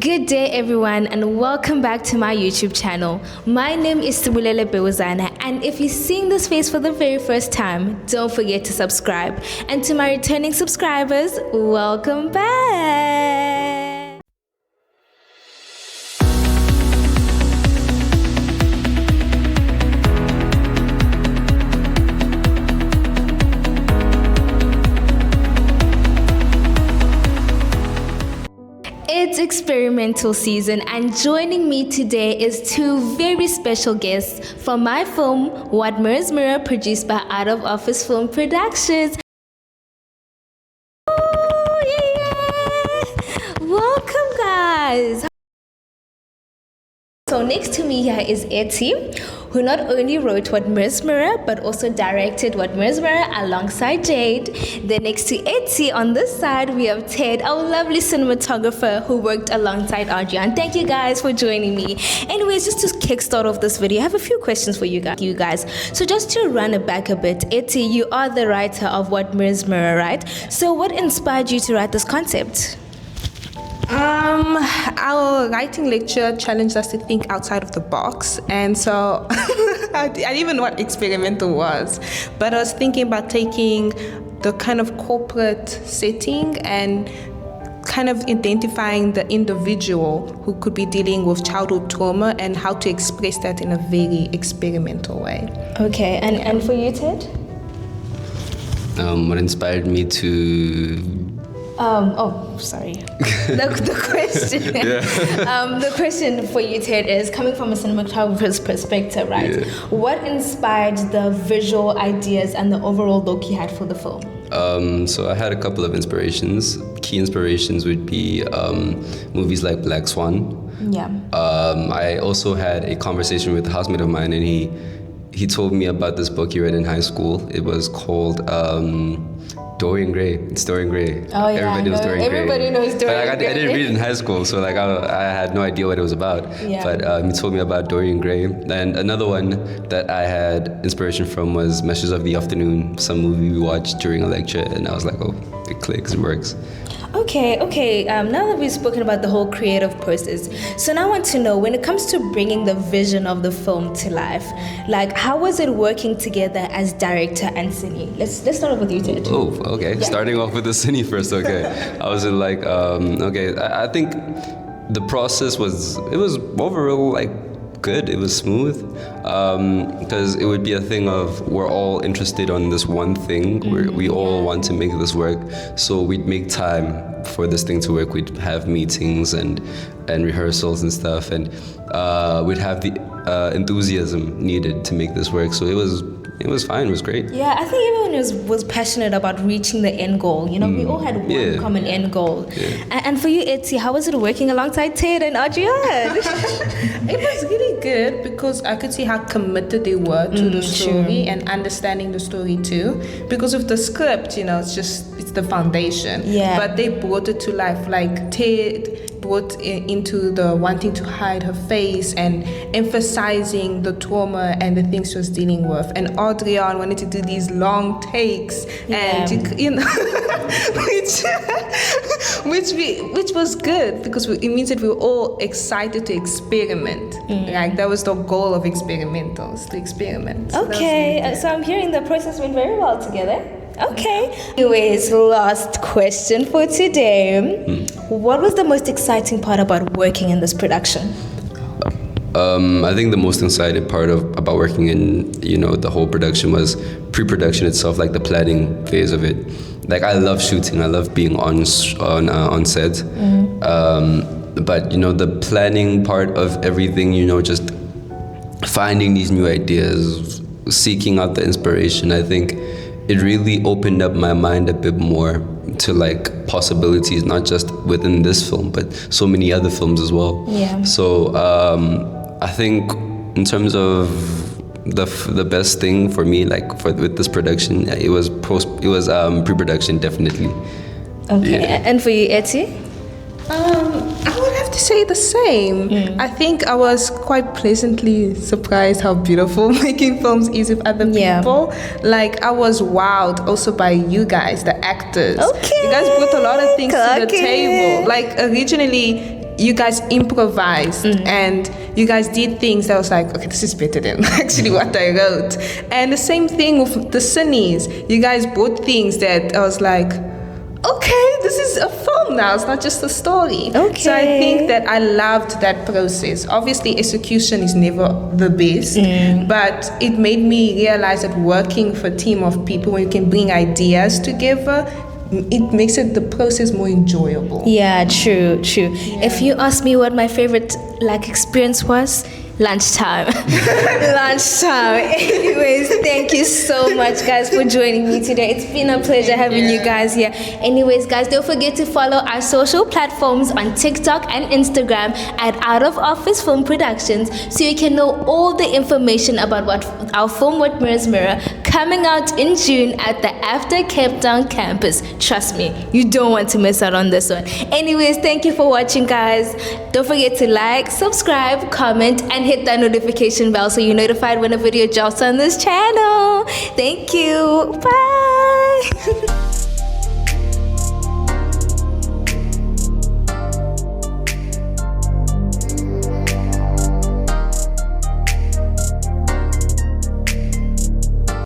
Good day, everyone, and welcome back to my YouTube channel. My name is Sibulele Bewuzana, and if you're seeing this face for the very first time, don't forget to subscribe. And to my returning subscribers, welcome back. It's experimental season, and joining me today is two very special guests for my film, What Mirrors Mirror, produced by Out of Office Film Productions. Oh, yeah! Welcome, guys. So next to me here is Etty, who not only wrote What Mirrors Mirror, but also directed What Mirrors Mirror alongside Jade. Then next to Etty on this side, we have Ted, our lovely cinematographer who worked alongside Adrian. Thank you guys for joining me. Anyways, just to kickstart off this video, I have a few questions for you guys. So just to run it back a bit, Etty, you are the writer of What Mirrors Mirror, right? So what inspired you to write this concept? Our writing lecture challenged us to think outside of the box, and so I didn't even know what experimental was, but I was thinking about taking the kind of corporate setting and kind of identifying the individual who could be dealing with childhood trauma and how to express that in a very experimental way. Okay, and for you, Ted? What inspired me to Sorry. The question, the question for you, Ted, is coming from a cinematographer's perspective, right? Yeah. What inspired the visual ideas and the overall look you had for the film? So I had a couple of inspirations. Key inspirations would be movies like Black Swan. Yeah. I also had a conversation with a housemate of mine, and he told me about this book he read in high school. It was called Dorian Gray. It's Dorian Gray. Oh yeah, Everybody knows Dorian Gray. Everybody knows Dorian But Gray. I didn't read it in high school, so I had no idea what it was about. Yeah. But he told me about Dorian Gray. And another one that I had inspiration from was Meshes of the Afternoon, some movie we watched during a lecture, and I was like, oh, it clicks, it works. Okay. Now that we've spoken about the whole creative process, so now I want to know, when it comes to bringing the vision of the film to life, like how was it working together as director and cine? Let's start off with you, Ted. Oh, okay. Yeah. Starting off with the cine first, okay. I was in like, I think the process was overall like good. It was smooth, because it would be a thing of we're all interested on this one thing. We all want to make this work, so we'd make time for this thing to work. We'd have meetings and rehearsals and stuff, and we'd have the enthusiasm needed to make this work. So it was fine. It was great. Yeah, I think everyone was passionate about reaching the end goal. You know, we all had one common end goal. Yeah. And for you, Etty, how was it working alongside Ted and Adrian? It was really good because I could see how committed they were to the story and understanding the story too. Because of the script, you know, it's the foundation. Yeah. But they brought it to life. Like Ted brought into the wanting to hide her face and emphasizing the trauma and the things she was dealing with. And Adrian wanted to do these long takes, and you know, which was good because it means that we were all excited to experiment. Like that was the goal of experimentals, to experiment. Okay, so I'm hearing the process went very well together. Okay. Anyways, last question for today. What was the most exciting part about working in this production? I think the most exciting part about working in, you know, the whole production was pre-production itself, like the planning phase of it. Like I love shooting, I love being on set. But you know, the planning part of everything, you know, just finding these new ideas, seeking out the inspiration, I think it really opened up my mind a bit more to like possibilities, not just within this film, but so many other films as well. Yeah. So I think in terms of the best thing for me, like with this production, it was pre-production, definitely. Okay. Yeah. And for you, Etty? I would have to say the same. I think I was quite pleasantly surprised how beautiful making films is with other people. Like I was wowed also by you guys, the actors. Okay. You guys brought a lot of things to the table. Like originally you guys improvised and you guys did things that was like, okay, this is better than actually what I wrote. And the same thing with the Sunnies. You guys brought things that I was like, okay, this is a film now. It's not just a story. Okay. So I think that I loved that process. Obviously, execution is never the best, but it made me realize that working for a team of people, when you can bring ideas together, it makes the process more enjoyable. Yeah, true. If you ask me what my favorite experience was, lunchtime. Anyways, thank you so much, guys, for joining me today. It's been a pleasure having you guys here. Anyways, guys, don't forget to follow our social platforms on TikTok and Instagram at Out of Office Film Productions, so you can know all the information about what our film What Mirrors Mirror, coming out in June at the After Cape Town campus. Trust me, you don't want to miss out on this one. Anyways, thank you for watching, guys. Don't forget to like, subscribe, comment, and hit that notification bell so you're notified when a video drops on this channel. Thank you. Bye.